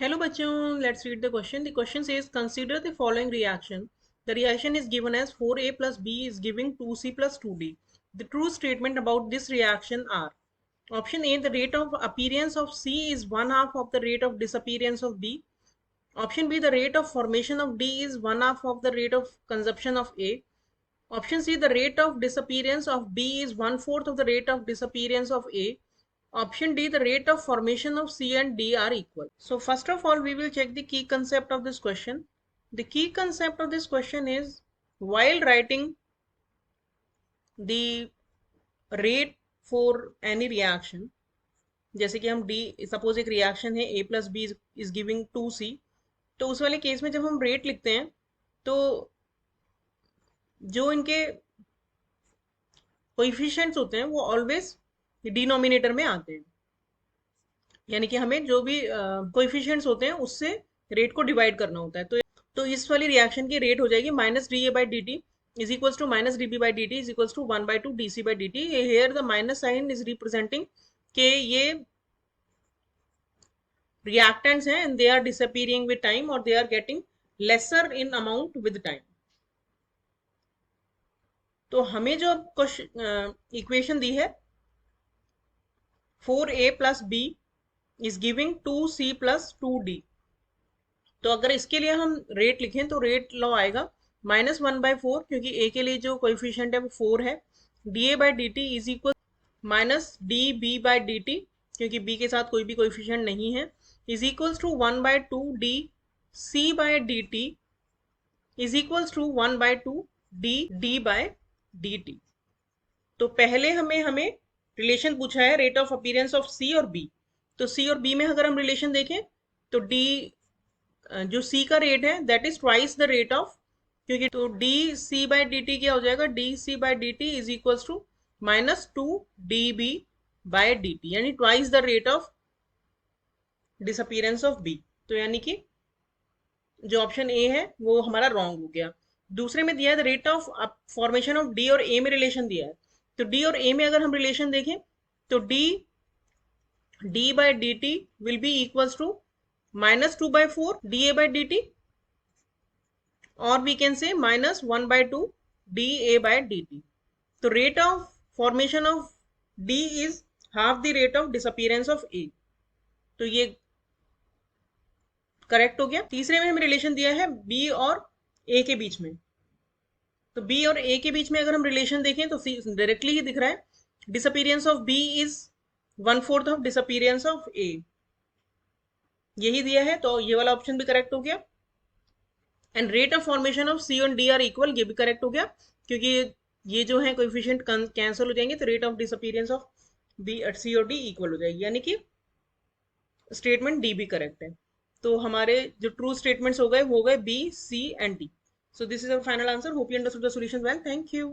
Hello bachon, let's read the question. The question says consider the following reaction. The reaction is given as 4a plus b is giving 2c plus 2d. The true statement about this reaction are: option A, the rate of appearance of C is one half of the rate of disappearance of B. Option B, the rate of formation of D is one half of the rate of consumption of A. Option C, the rate of disappearance of B is one fourth of the rate of disappearance of A. Option D, the rate of formation of C and D are equal. So first of all, we will check the key concept of this question. The key concept of this question is, while writing the rate for any reaction, जैसे कि हम D suppose एक reaction है A plus B is giving 2C, तो उस वाले case में जब हम रेट लिखते हैं तो जो इनके कोएफिशिएंट्स होते हैं वो ऑलवेज डिनोमिनेटर में आते हैं, यानी कि हमें जो भी कोएफिशिएंट्स होते हैं उससे रेट को डिवाइड करना होता है। तो इस वाली रिएक्शन की रेट हो जाएगी minus d A by D T is equals to minus d B by D T is equals to 1/2 d C by D t. Here the minus sign is representing के ये reactants हैं and they are disappearing with time or they are getting lesser in amount with time। तो हमें जो equation दी है 4a plus b is giving 2c plus 2d, तो अगर इसके लिए हम रेट लिखें तो रेट लॉ आएगा -1/4, क्योंकि a के लिए जो कोएफिशिएंट है वो 4 है। da by D T is equal minus d B by D t, क्योंकि b के साथ कोई भी कोएफिशिएंट नहीं है, is equals to 1/2 d C by D T is equals to 1/2 d d by D T. तो पहले हमें रिलेशन पूछा है रेट ऑफ अपीयरेंस ऑफ सी और बी, तो सी और बी में अगर हम रिलेशन देखें तो डी जो सी का रेट है that is twice the rate of, क्योंकि तो D C by D T क्या हो जाएगा, D C by D T is equals to -2 D B by D T, यानी twice the rate of disappearance of B. तो यानी कि जो ऑप्शन ए है वो हमारा रॉन्ग हो गया। दूसरे में दिया है rate of formation of D और ए में रिलेशन दिया है, तो डी और ए में अगर हम रिलेशन देखें तो D by D T will be equals to -2/4 D A by D T, और we can say -1/2 D A by D T. तो rate of formation of D is half the rate of disappearance of A, तो ये correct हो गया। तीसरे में हमें relation दिया है बी और ए के बीच में, तो बी और ए के बीच में अगर हम रिलेशन देखें तो डायरेक्टली ही दिख रहा है disappearance of B is 1/4 of disappearance of A, यही दिया है, तो ये वाला ऑप्शन भी करेक्ट हो गया। And rate of formation of सी और डी आर इक्वल, ये भी करेक्ट हो गया, क्योंकि ये जो है कोएफिशिएंट कैंसिल हो जाएंगे, तो rate of disappearance of b c और डी इक्वल हो जाएगी, यानी कि स्टेटमेंट डी भी करेक्ट है। तो हमारे जो ट्रू स्टेटमेंट्स हो गए वो हो गए b c and d. So this is our final answer. Hope you understood the solution well. Thank you.